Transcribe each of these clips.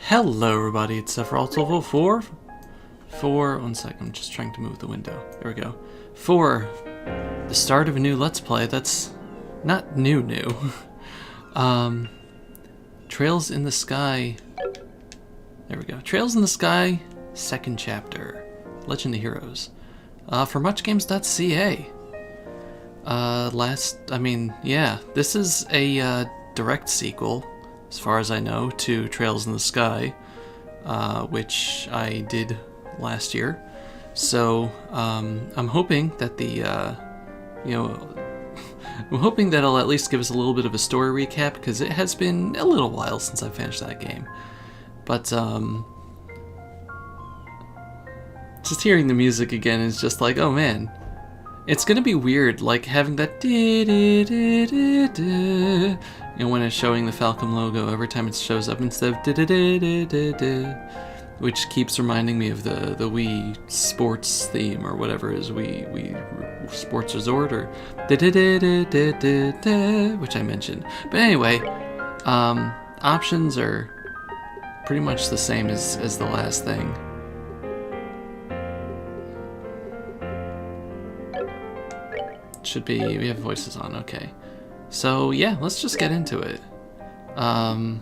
Hello everybody, it's Sephiroth1204 for, one sec, I'm just trying to move the window, there we go, for the start of a new Let's Play that's not new, Trails in the Sky, there we go, Trails in the Sky, second chapter, Legend of Heroes, for muchgames.ca. This is a direct sequel, as far as I know, to Trails in the Sky, which I did last year. So I'm hoping that I'm hoping that it'll at least give us a little bit of a story recap, because it has been a little while since I finished that game. But just hearing the music again is just like, oh man. It's gonna be weird, like having that when it's showing the Falcom logo every time it shows up instead of which keeps reminding me of the Wii Sports theme or whatever it is, Wii Sports Resort or which I mentioned. But anyway, options are pretty much the same as the last thing. Should be, we have voices on, okay. So yeah, let's just get into it. I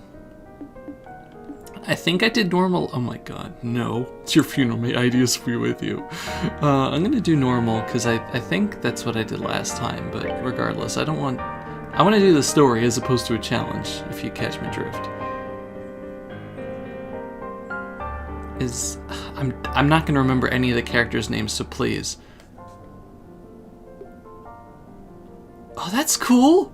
think I did normal, oh my god, no. It's your funeral, may ideas be with you. I'm gonna do normal, because I think that's what I did last time, but regardless, I want to do the story as opposed to a challenge, if you catch my drift. I'm not gonna remember any of the characters' names, so please. Oh, that's cool!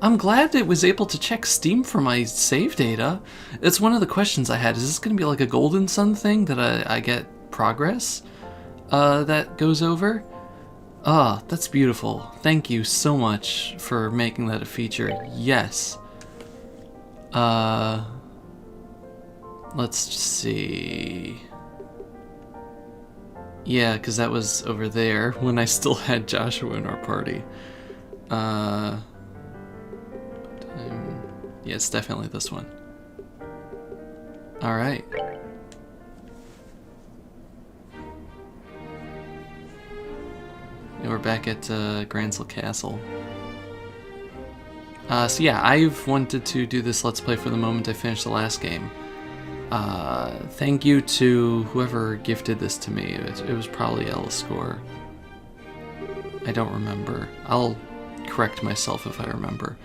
I'm glad it was able to check Steam for my save data. It's one of the questions I had. Is this going to be like a Golden Sun thing that I get progress that goes over? Ah, that's beautiful. Thank you so much for making that a feature. Yes. Let's see. Yeah, because that was over there when I still had Joshua in our party. Yeah, it's definitely this one. Alright. We're back at Grancel Castle. So yeah, I've wanted to do this Let's Play for the moment I finished the last game. Thank you to whoever gifted this to me. It was probably Elliscore. I don't remember. I'll correct myself if I remember.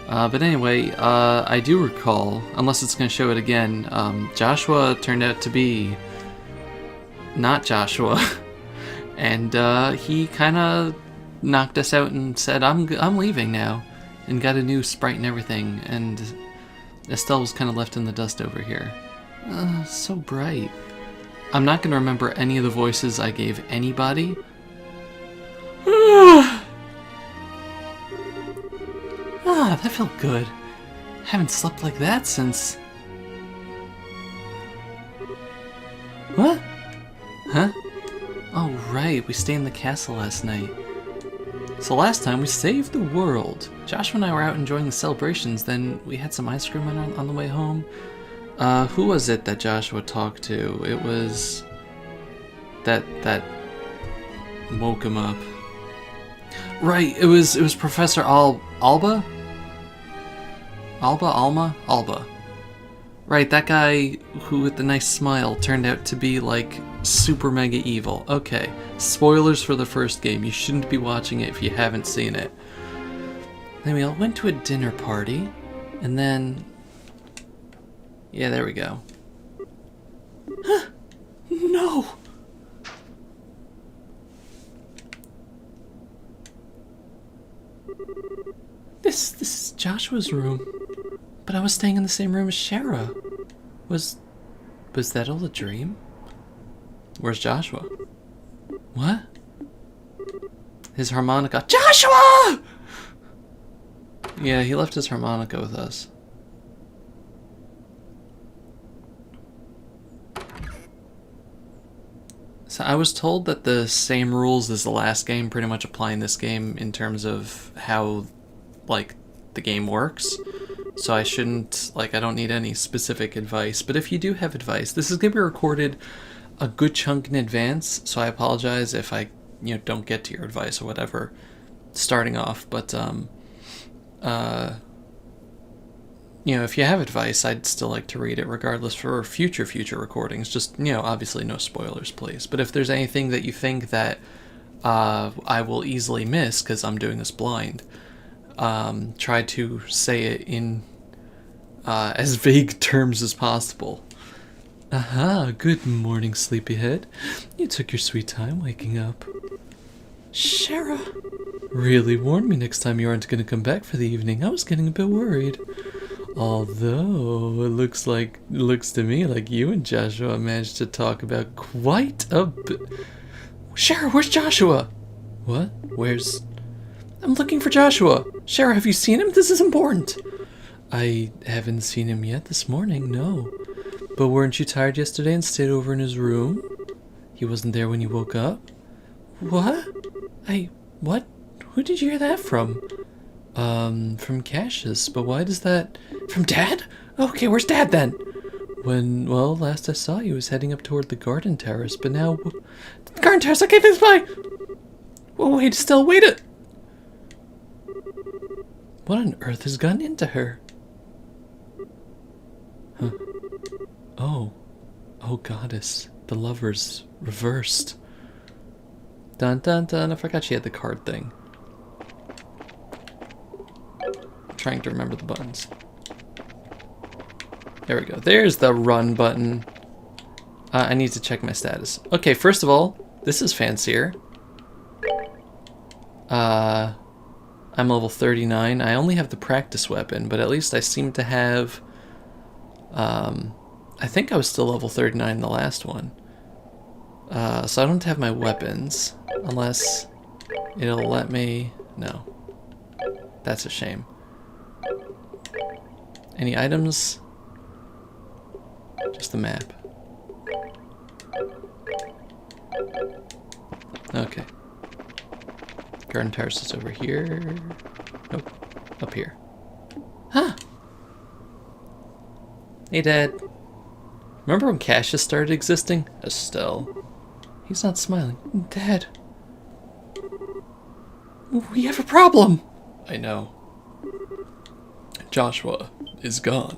But anyway, I do recall, unless it's going to show it again, Joshua turned out to be not Joshua, and he kind of knocked us out and said, I'm leaving now, and got a new sprite and everything, and Estelle was kind of left in the dust over here. So bright. I'm not going to remember any of the voices I gave anybody. Ah, that felt good. Haven't slept like that since... What? Huh? Oh right, we stayed in the castle last night. So last time we saved the world. Joshua and I were out enjoying the celebrations, then we had some ice cream on the way home. Who was it that Joshua talked to? It was... that woke him up. Right, it was Professor Alba? Alba. Right, that guy who with the nice smile turned out to be like super mega evil. Okay, spoilers for the first game. You shouldn't be watching it if you haven't seen it. Then we all went to a dinner party, and then... yeah, there we go. No! This is Joshua's room. But I was staying in the same room as Shara. Was that all a dream? Where's Joshua? What? His harmonica. Joshua! Yeah, he left his harmonica with us. So I was told that the same rules as the last game pretty much apply in this game in terms of how, like, the game works. So I shouldn't, like, I don't need any specific advice. But if you do have advice, this is going to be recorded a good chunk in advance, so I apologize if I, don't get to your advice or whatever starting off. But, if you have advice, I'd still like to read it regardless for future recordings. Just, obviously no spoilers, please. But if there's anything that you think that I will easily miss because I'm doing this blind, try to say it in as vague terms as possible. Aha, good morning, sleepyhead. You took your sweet time waking up. Shara! Really warned me next time you aren't going to come back for the evening. I was getting a bit worried. Although, it looks to me like you and Joshua managed to talk about quite a bit. Shara, where's Joshua? What? I'm looking for Joshua. Shara, have you seen him? This is important. I haven't seen him yet this morning, no. But weren't you tired yesterday and stayed over in his room? He wasn't there when you woke up? What? What? Who did you hear that from? From Cassius, but why does that... From Dad? Okay, where's Dad then? Well, last I saw he was heading up toward the garden terrace, but now... The garden terrace, okay, thanks, bye! Whoa, wait, Estelle, wait it! What on earth has gotten into her? Huh. Oh, goddess. The lovers reversed. Dun dun dun, I forgot she had the card thing. I'm trying to remember the buttons. There we go. There's the run button. I need to check my status. Okay, first of all, this is fancier. I'm level 39. I only have the practice weapon, but at least I seem to have... I think I was still level 39 in the last one. So I don't have my weapons, unless it'll let me... No. That's a shame. Any items? Just the map. Okay. Garden terrace is over here. Nope. Up here. Huh! Hey, Dad. Remember when Cassius started existing? Estelle. He's not smiling. Dad. We have a problem! I know. Joshua is gone.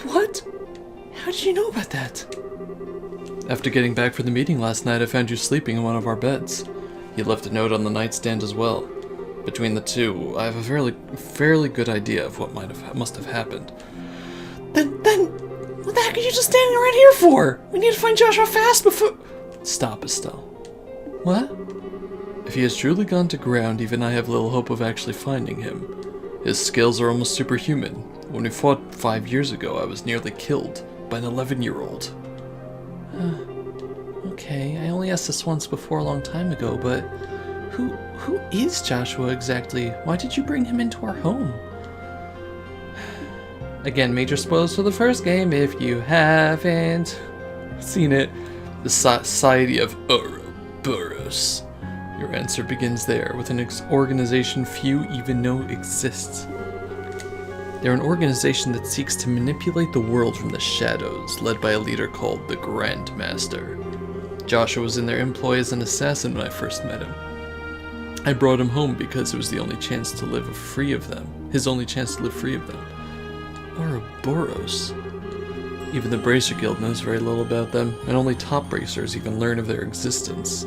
What? How did you know about that? After getting back from the meeting last night, I found you sleeping in one of our beds. You left a note on the nightstand as well. Between the two, I have a fairly good idea of what must have happened. Then, what the heck are you just standing right here for? We need to find Joshua fast before... Stop, Estelle. What? If he has truly gone to ground, even I have little hope of actually finding him. His skills are almost superhuman. When we fought 5 years ago, I was nearly killed by an 11-year-old. Okay, I only asked this once before a long time ago, but who is Joshua exactly? Why did you bring him into our home? Again, major spoilers for the first game if you haven't seen it. The Society of Ouroboros. Your answer begins there, with an organization few even know exists. They're an organization that seeks to manipulate the world from the shadows, led by a leader called the Grand Master. Joshua was in their employ as an assassin when I first met him. I brought him home because it was the only chance to live free of them. His only chance to live free of them. Ouroboros. Even the Bracer Guild knows very little about them, and only top bracers even learn of their existence.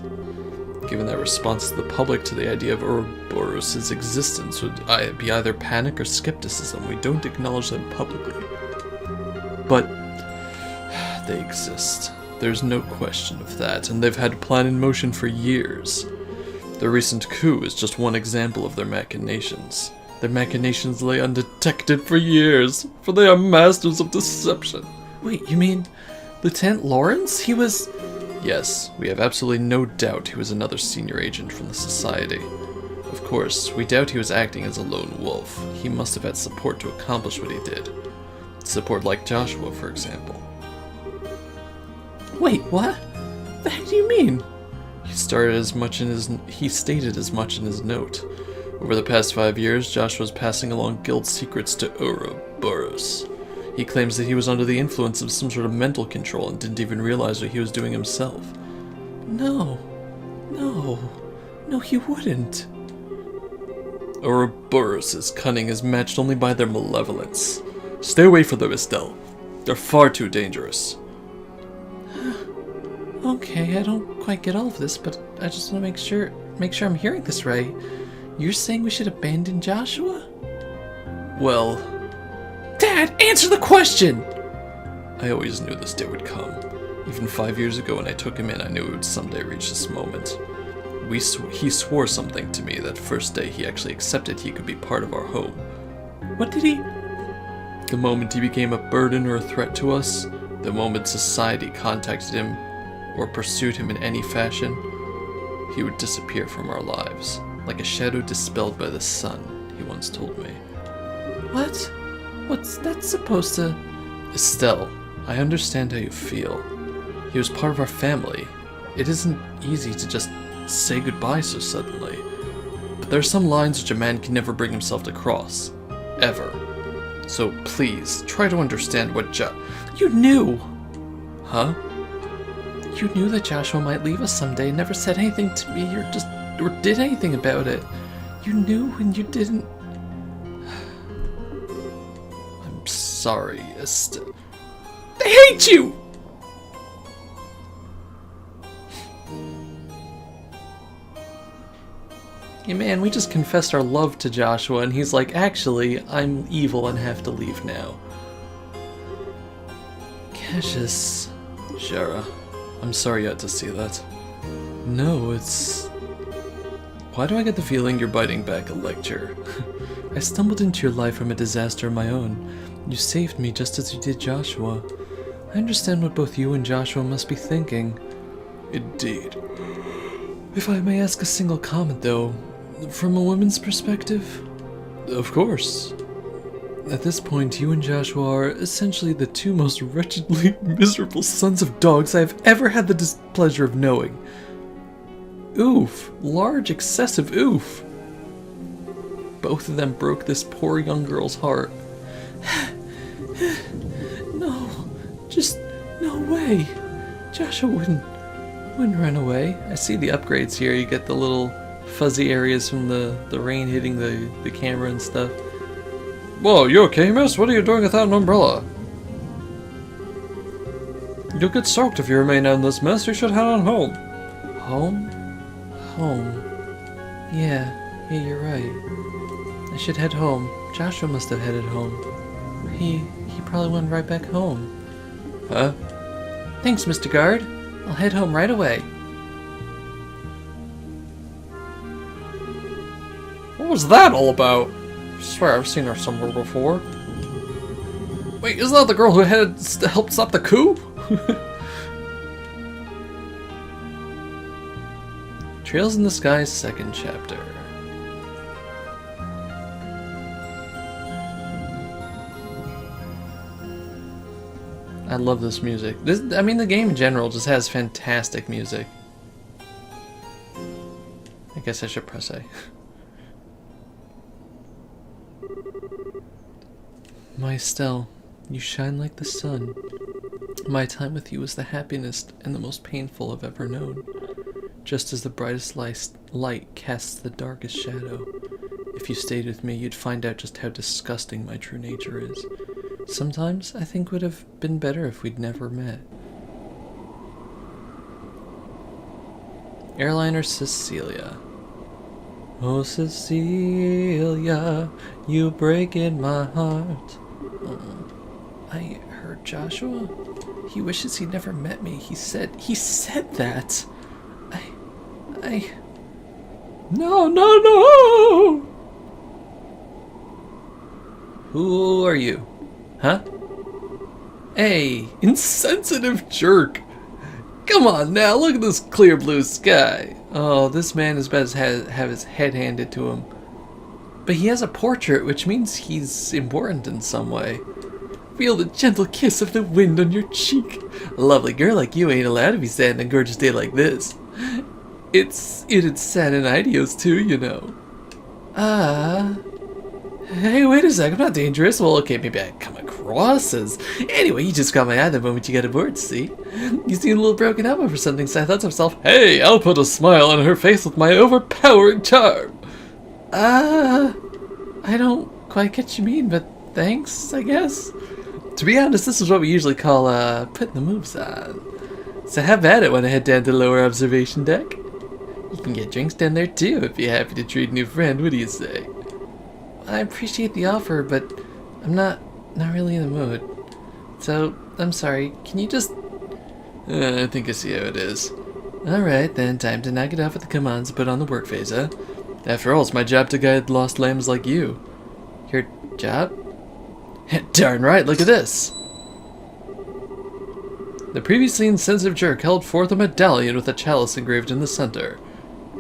Given their response to the public to the idea of Ouroboros' existence would be either panic or skepticism, we don't acknowledge them publicly. But they exist. There's no question of that, and they've had a plan in motion for years. The recent coup is just one example of their machinations. Their machinations lay undetected for years, for they are masters of deception. Wait, you mean Lieutenant Lawrence? He was... Yes, we have absolutely no doubt he was another senior agent from the Society. Of course, we doubt he was acting as a lone wolf. He must have had support to accomplish what he did. Support like Joshua, for example. Wait, what? The heck do you mean? He stated as much in his note. Over the past 5 years, Joshua's passing along guild secrets to Ouroboros. He claims that he was under the influence of some sort of mental control and didn't even realize what he was doing himself. No, he wouldn't. Ouroboros' cunning is matched only by their malevolence. Stay away from them, Estelle. They're far too dangerous. Okay, I don't quite get all of this, but I just want to make sure I'm hearing this right. You're saying we should abandon Joshua? Well... Dad, answer the question! I always knew this day would come. Even 5 years ago when I took him in, I knew he would someday reach this moment. He swore something to me that first day he actually accepted he could be part of our home. What did he... The moment he became a burden or a threat to us, the moment society contacted him or pursued him in any fashion, he would disappear from our lives, like a shadow dispelled by the sun, he once told me. What? What's that supposed to... Estelle, I understand how you feel. He was part of our family. It isn't easy to just say goodbye so suddenly. But there are some lines which a man can never bring himself to cross. Ever. So please, try to understand what You knew! Huh? You knew that Joshua might leave us someday and never said anything to me or did anything about it. You knew and you didn't... I'm sorry, Estelle. I hate you! Yeah, man, we just confessed our love to Joshua, and he's like, actually, I'm evil and have to leave now. Cassius... Shara, I'm sorry you had to see that. No, it's... Why do I get the feeling you're biting back a lecture? I stumbled into your life from a disaster of my own. You saved me just as you did Joshua. I understand what both you and Joshua must be thinking. Indeed. If I may ask a single comment, though, from a woman's perspective? Of course. At this point, you and Joshua are essentially the two most wretchedly miserable sons of dogs I have ever had the displeasure of knowing. Oof. Large, excessive oof. Both of them broke this poor young girl's heart. No. Just no way. Joshua wouldn't run away. I see the upgrades here. You get the little fuzzy areas from the rain hitting the camera and stuff. Whoa, you okay, miss? What are you doing without an umbrella? You'll get soaked if you remain out in this mess. You should head on home. Home? Home. Yeah, you're right. I should head home. Joshua must have headed home. He probably went right back home. Huh? Thanks, Mr. Guard. I'll head home right away. What was that all about? I swear I've seen her somewhere before. Wait, isn't that the girl who helped stop the coup? Trails in the Sky's second chapter. I love this music. I mean, the game in general just has fantastic music. I guess I should press A. My Estelle, you shine like the sun. My time with you was the happiest and the most painful I've ever known. Just as the brightest light casts the darkest shadow. If you stayed with me, you'd find out just how disgusting my true nature is. Sometimes I think it would have been better if we'd never met. Airliner Cecilia. Oh, Cecilia, you break in my heart. I heard Joshua. He wishes he'd never met me. He said that. No! Who are you? Huh? Hey, insensitive jerk. Come on now, look at this clear blue sky. Oh, this man is about to have his head handed to him. But he has a portrait, which means he's important in some way. Feel the gentle kiss of the wind on your cheek. A lovely girl like you ain't allowed to be sad on a gorgeous day like this. It's sad in Idios too, you know. Hey, wait a sec, I'm not dangerous. Well, okay, maybe I come across as... Anyway, you just caught my eye the moment you got aboard, see? You seem a little broken up over something, so I thought to myself, hey, I'll put a smile on her face with my overpowering charm. I don't quite get what you mean, but thanks, I guess. To be honest, this is what we usually call, putting the moves on. So have at it when I head down to the lower observation deck. You can get drinks down there too if you're happy to treat a new friend, what do you say? I appreciate the offer, but I'm not really in the mood. So, I'm sorry, can you just... I think I see how it is. Alright, then time to knock it off with the commands and put on the work phase, huh? After all, it's my job to guide lost lambs like you. Your job? Darn right, look at this! The previously insensitive jerk held forth a medallion with a chalice engraved in the center.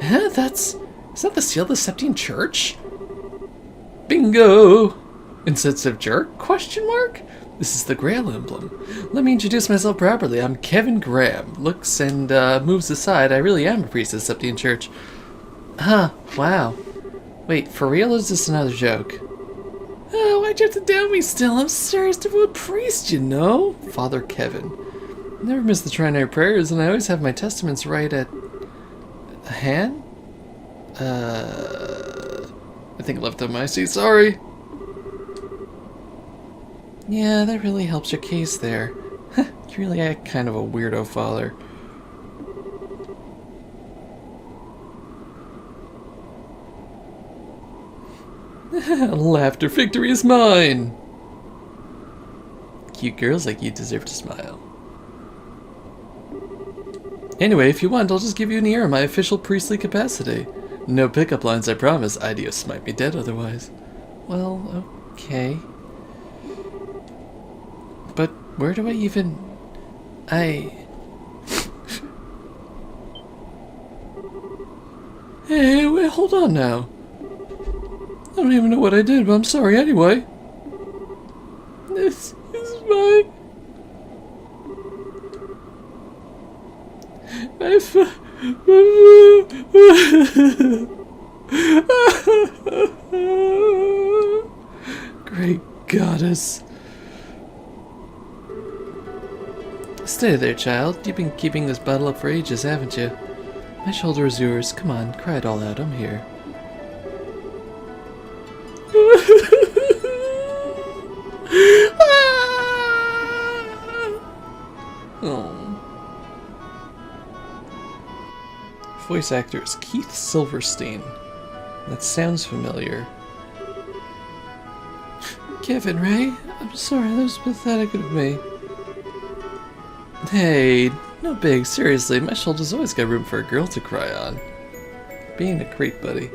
Huh? Is that the seal of the Septian Church? Bingo! Insensitive jerk? Question mark? This is the Grail emblem. Let me introduce myself properly. I'm Kevin Graham. Looks and moves aside, I really am a priest of the Septian Church. Huh, wow. Wait, for real or is this another joke? Oh, why'd you have to doubt me still? I'm serious devout priest, you know? Father Kevin. I never miss the trinary prayers, and I always have my testaments right at... hand? I think I left on my seat, sorry. Yeah, that really helps your case there. You really are kind of a weirdo father. Laughter victory is mine! Cute girls like you deserve to smile. Anyway, if you want, I'll just give you an ear in my official priestly capacity. No pickup lines, I promise. Ideas might be dead otherwise. Well, okay. But where do I even... Hey, wait, hold on now. I don't even know what I did, but I'm sorry anyway. This is my... Great goddess. Stay there, child. You've been keeping this bottle up for ages, haven't you? My shoulder is yours. Come on, cry it all out. I'm here. Oh. Voice actor is Keith Silverstein. That sounds familiar. Kevin, Ray? I'm sorry, that was pathetic of me. Hey, no big, seriously, my shoulder's always got room for a girl to cry on. Being a creep, buddy.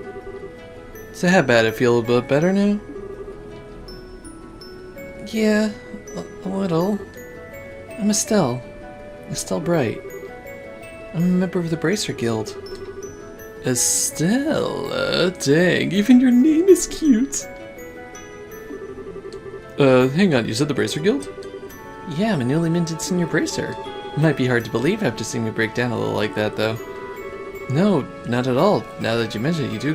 So how about it? Feel a bit better now? Yeah, a little. I'm Estelle. Estelle Bright. I'm a member of the Bracer Guild. Estelle, dang, even your name is cute. Hang on, you said the Bracer Guild? Yeah, I'm a newly minted senior bracer. Might be hard to believe after seeing me break down a little like that, though. No, not at all. Now that you mention it, you do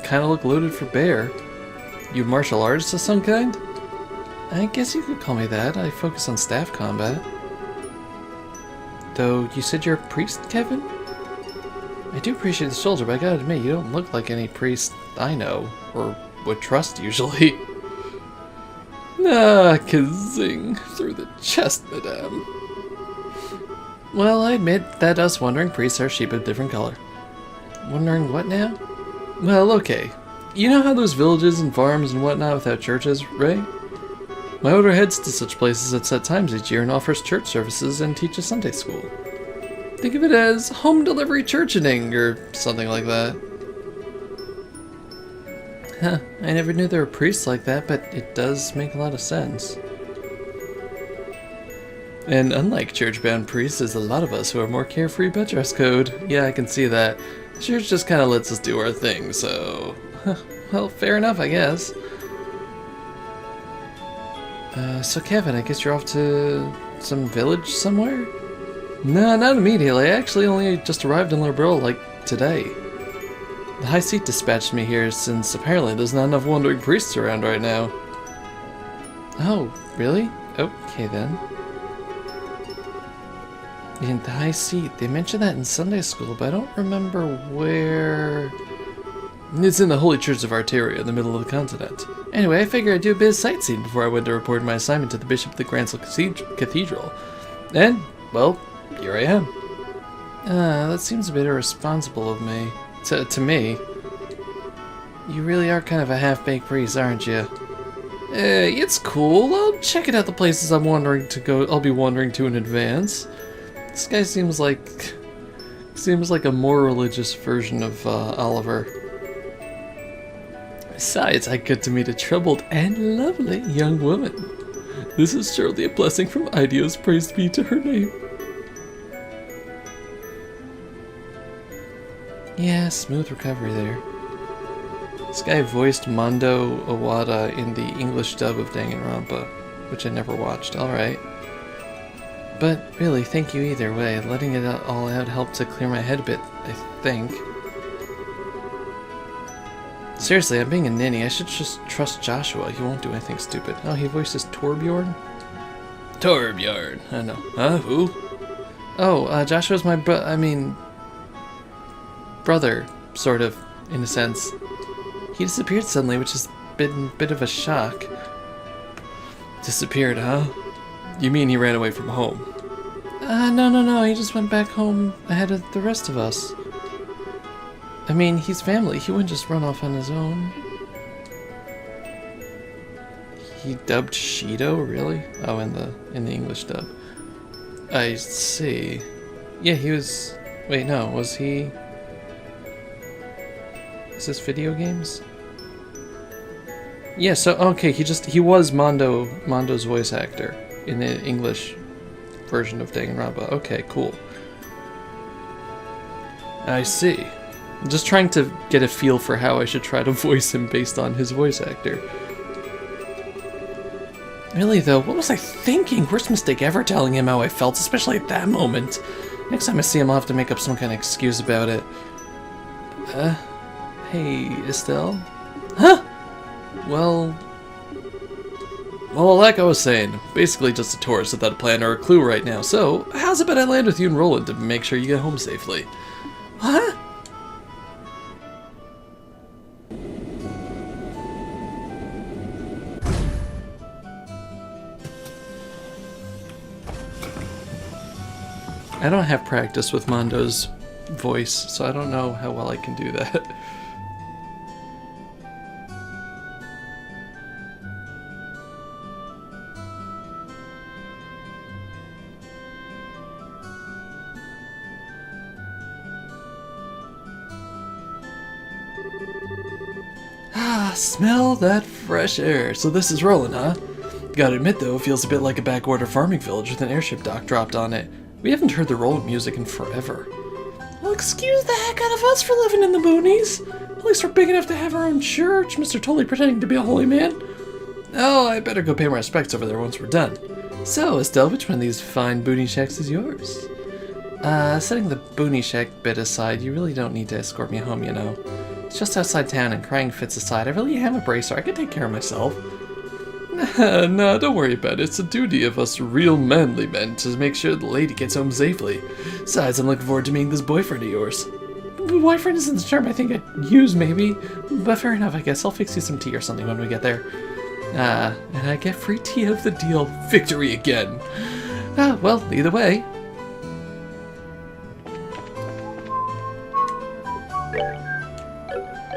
kind of look loaded for bear. You martial artist of some kind? I guess you could call me that. I focus on staff combat. Though, you said you're a priest, Kevin? I do appreciate the shoulder, but I gotta admit, you don't look like any priest I know, or would trust usually. Ah, kazing, through the chest, madame. Well, I admit that us wandering priests are sheep of different color. Wondering what now? Well, okay. You know how those villages and farms and whatnot without churches, right? My order heads to such places at set times each year and offers church services and teaches Sunday school. Think of it as home delivery churching or something like that. Huh, I never knew there were priests like that, but it does make a lot of sense. And unlike church-bound priests, there's a lot of us who are more carefree about dress code. Yeah, I can see that. The church just kind of lets us do our thing, so... well, fair enough, I guess. So Kevin, I guess you're off to some village somewhere? No, not immediately. I actually only just arrived in Liberal, like, today. The High Seat dispatched me here since apparently there's not enough wandering priests around right now. Oh, really? Okay then. In the High Seat, they mentioned that in Sunday school, but I don't remember where... It's in the Holy Church of Arteria, in the middle of the continent. Anyway, I figured I'd do a bit of sightseeing before I went to report my assignment to the Bishop of the Grancel Cathedral. And, well, here I am. That seems a bit irresponsible of me. To me. You really are kind of a half-baked priest, aren't you? It's cool. I'll check it out the places I'm wandering to go. I'll be wandering to in advance. This guy seems like a more religious version of Oliver. Besides, I get to meet a troubled and lovely young woman. This is surely a blessing from Ideos, praise be to her name. Yeah, smooth recovery there. This guy voiced Mondo Owada in the English dub of Danganronpa, which I never watched. Alright. But really, thank you either way. Letting it all out helped to clear my head a bit, I think. Seriously, I'm being a ninny. I should just trust Joshua. He won't do anything stupid. Oh, he voices Torbjorn? Torbjorn. I know. Huh? Who? Oh, Joshua's my brother, sort of, in a sense. He disappeared suddenly, which has been a bit of a shock. Disappeared, huh? You mean he ran away from home? No. He just went back home ahead of the rest of us. I mean, he's family. He wouldn't just run off on his own. He dubbed Shido, really? Oh, in the English dub. I see. Yeah, he was... Wait, no, was he... Is this video games? Yeah, so, okay, he was Mondo's voice actor in the English version of Danganronpa. Okay, cool. I see. I'm just trying to get a feel for how I should try to voice him based on his voice actor. Really though, what was I thinking? Worst mistake ever telling him how I felt, especially at that moment. Next time I see him, I'll have to make up some kind of excuse about it. Hey, Estelle? Huh? Well, like I was saying, basically just a tourist without a plan or a clue right now, so how's about I land with you and Roland to make sure you get home safely? What? I don't have practice with Mondo's voice, so I don't know how well I can do that. Smell that fresh air. So this is Roland, huh? Gotta admit though, it feels a bit like a backwater farming village with an airship dock dropped on it. We haven't heard the Roland music in forever. Well, excuse the heck out of us for living in the boonies. At least we're big enough to have our own church, Mr. Tully pretending to be a holy man. Oh, I better go pay my respects over there once we're done. So, Estelle, which one of these fine boonie shacks is yours? Setting the boonie shack bit aside, you really don't need to escort me home, you know. It's just outside town and crying fits aside. I really am a bracer. I can take care of myself. Nah, don't worry about it. It's a duty of us real manly men to make sure the lady gets home safely. Besides, I'm looking forward to meeting this boyfriend of yours. Boyfriend isn't the term I think I'd use, maybe. But fair enough, I guess. I'll fix you some tea or something when we get there. And I get free tea of the deal. Victory again. Well, either way.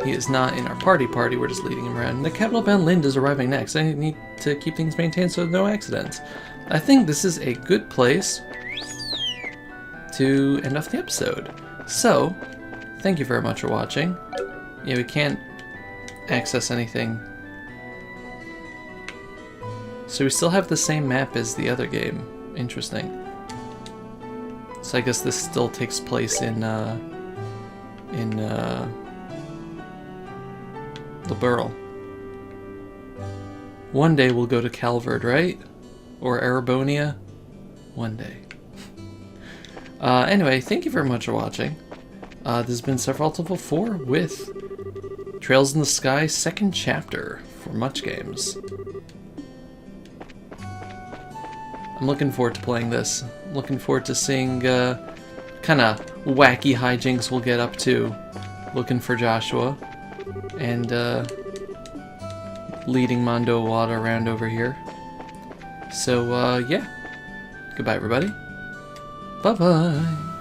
He is not in our party, we're just leading him around. The capital-bound Lind is arriving next. I need to keep things maintained so no accidents. I think this is a good place to end off the episode. So, thank you very much for watching. Yeah, we can't access anything. So we still have the same map as the other game. Interesting. So I guess this still takes place in the Burl. One day we'll go to Calvard, right? Or Arabonia? One day. Anyway, thank you very much for watching. This has been Sephiroth1204 with Trails in the Sky 2nd chapter for Much Games. I'm looking forward to playing this. I'm looking forward to seeing kind of wacky hijinks we'll get up to looking for Joshua and leading Mondo Wada around over here. So, yeah. Goodbye, everybody. Bye-bye.